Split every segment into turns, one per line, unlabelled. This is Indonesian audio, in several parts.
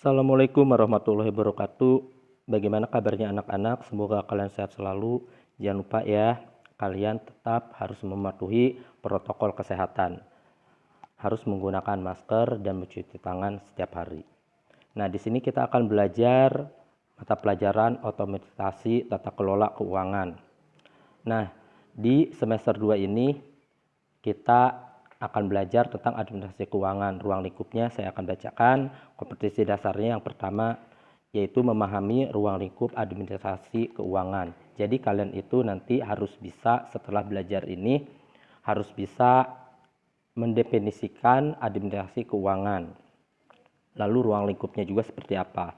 Assalamualaikum warahmatullahi wabarakatuh. Bagaimana kabarnya anak-anak? Semoga kalian sehat selalu. Jangan lupa ya, kalian tetap harus mematuhi protokol kesehatan. Harus menggunakan masker dan mencuci tangan setiap hari. Nah, di sini kita akan belajar mata pelajaran otomatisasi tata kelola keuangan. Nah, di semester 2 ini kita akan belajar tentang administrasi keuangan. Ruang lingkupnya saya akan bacakan. Kompetensi dasarnya yang pertama yaitu memahami ruang lingkup administrasi keuangan. Jadi kalian itu nanti harus bisa, setelah belajar ini harus bisa mendefinisikan administrasi keuangan. Lalu ruang lingkupnya juga seperti apa.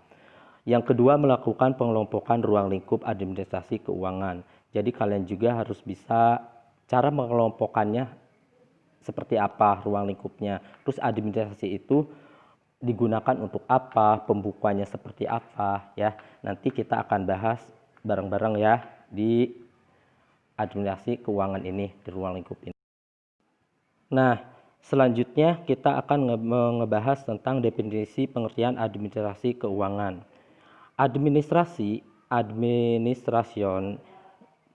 Yang kedua, melakukan pengelompokan ruang lingkup administrasi keuangan. Jadi kalian juga harus bisa cara mengelompokannya seperti apa ruang lingkupnya. Terus administrasi itu digunakan untuk apa, pembukuannya seperti apa ya. Nanti kita akan bahas bareng-bareng ya di administrasi keuangan ini, di ruang lingkup ini. Nah, selanjutnya kita akan ngebahas tentang definisi pengertian administrasi keuangan. Administration,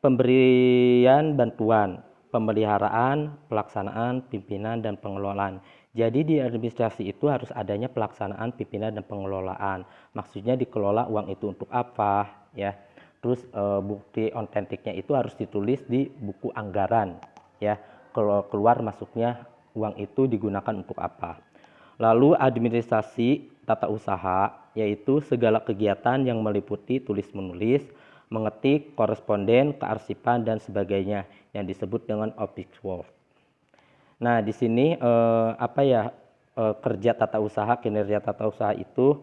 pemberian bantuan, pemeliharaan, pelaksanaan, pimpinan, dan pengelolaan. Jadi di administrasi itu harus adanya pelaksanaan, pimpinan, dan pengelolaan. Maksudnya dikelola uang itu untuk apa ya. Terus bukti otentiknya itu harus ditulis di buku anggaran ya. Kalau keluar masuknya uang itu digunakan untuk apa. Lalu administrasi tata usaha yaitu segala kegiatan yang meliputi tulis-menulis, mengetik, koresponden, kearsipan, dan sebagainya yang disebut dengan office work. Nah, di sini kerja tata usaha, kinerja tata usaha itu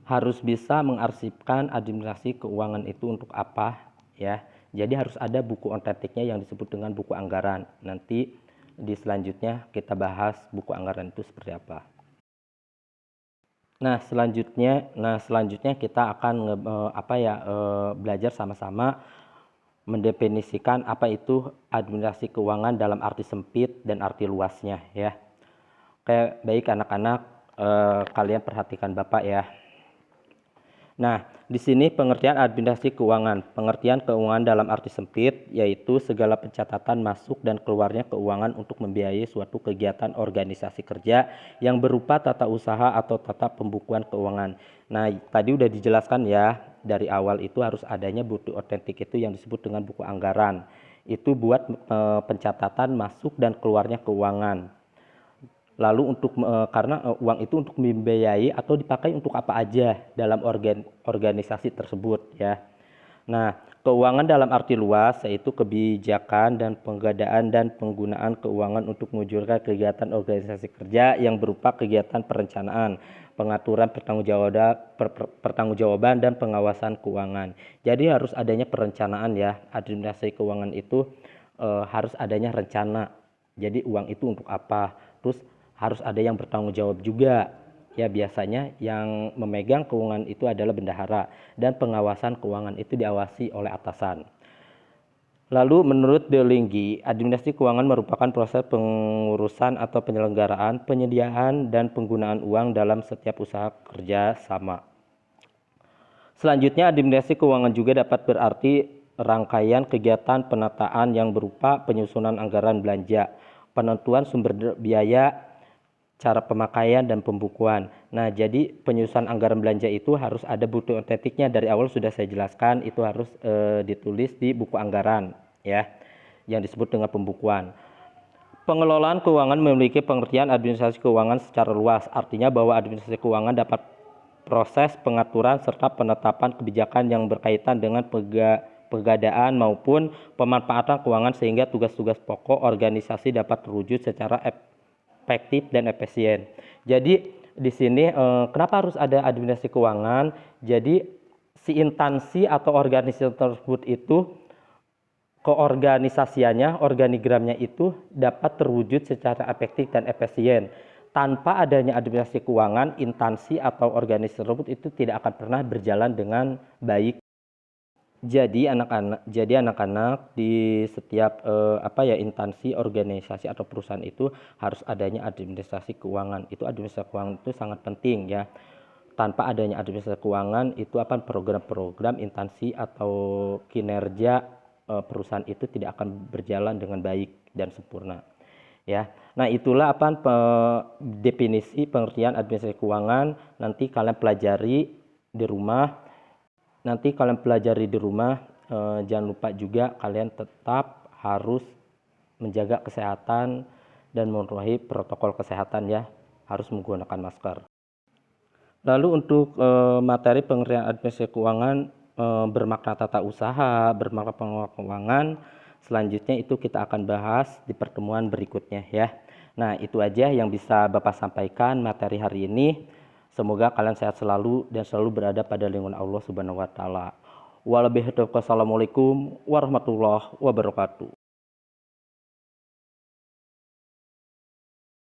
harus bisa mengarsipkan administrasi keuangan itu untuk apa ya. Jadi harus ada buku otentiknya yang disebut dengan buku anggaran. Nanti di selanjutnya kita bahas buku anggaran itu seperti apa. Nah, selanjutnya kita akan belajar sama-sama mendefinisikan apa itu administrasi keuangan dalam arti sempit dan arti luasnya ya. Baik anak-anak, kalian perhatikan Bapak ya. Nah, di sini pengertian administrasi keuangan. Pengertian keuangan dalam arti sempit yaitu segala pencatatan masuk dan keluarnya keuangan untuk membiayai suatu kegiatan organisasi kerja yang berupa tata usaha atau tata pembukuan keuangan. Nah, tadi udah dijelaskan ya, dari awal itu harus adanya bukti otentik itu yang disebut dengan buku anggaran. Itu buat pencatatan masuk dan keluarnya keuangan. Lalu karena uang itu untuk membiayai atau dipakai untuk apa aja dalam organisasi tersebut ya. Nah, keuangan dalam arti luas yaitu kebijakan dan pengadaan dan penggunaan keuangan untuk mewujudkan kegiatan organisasi kerja yang berupa kegiatan perencanaan, pengaturan pertanggungjawaban dan pengawasan keuangan. Jadi harus adanya perencanaan ya. Administrasi keuangan itu harus adanya rencana. Jadi uang itu untuk apa? Terus harus ada yang bertanggung jawab juga ya. Biasanya yang memegang keuangan itu adalah bendahara dan pengawasan keuangan itu diawasi oleh atasan. Lalu menurut Delinggi, administrasi keuangan merupakan proses pengurusan atau penyelenggaraan, penyediaan dan penggunaan uang dalam setiap usaha kerja sama. Selanjutnya, administrasi keuangan juga dapat berarti rangkaian kegiatan penataan yang berupa penyusunan anggaran belanja, penentuan sumber biaya, cara pemakaian dan pembukuan. Nah, jadi penyusunan anggaran belanja itu harus ada bukti otentiknya. Dari awal sudah saya jelaskan, itu harus ditulis di buku anggaran ya, yang disebut dengan pembukuan. Pengelolaan keuangan memiliki pengertian administrasi keuangan secara luas. Artinya bahwa administrasi keuangan dapat proses pengaturan serta penetapan kebijakan yang berkaitan dengan pengadaan maupun pemanfaatan keuangan sehingga tugas-tugas pokok organisasi dapat terwujud secara efektif dan efisien. Jadi di sini kenapa harus ada administrasi keuangan? Jadi si instansi atau organisasi tersebut itu keorganisasiannya, organigramnya itu dapat terwujud secara efektif dan efisien. Tanpa adanya administrasi keuangan, instansi atau organisasi tersebut itu tidak akan pernah berjalan dengan baik. Jadi anak-anak di setiap instansi, organisasi atau perusahaan itu harus adanya administrasi keuangan. Itu administrasi keuangan itu sangat penting ya. tanpa adanya administrasi keuangan itu program-program instansi atau kinerja perusahaan itu tidak akan berjalan dengan baik dan sempurna. Ya, nah itulah definisi pengertian administrasi keuangan. Nanti kalian pelajari di rumah. Jangan lupa juga kalian tetap harus menjaga kesehatan dan memenuhi protokol kesehatan ya, harus menggunakan masker. Lalu untuk materi pengertian administrasi keuangan bermakna tata usaha, bermakna pengelolaan keuangan, selanjutnya itu kita akan bahas di pertemuan berikutnya ya. Nah, itu aja yang bisa Bapak sampaikan materi hari ini. Semoga kalian sehat selalu dan selalu berada pada lindungan Allah Subhanahu wa taala. Wassalamualaikum warahmatullahi wabarakatuh.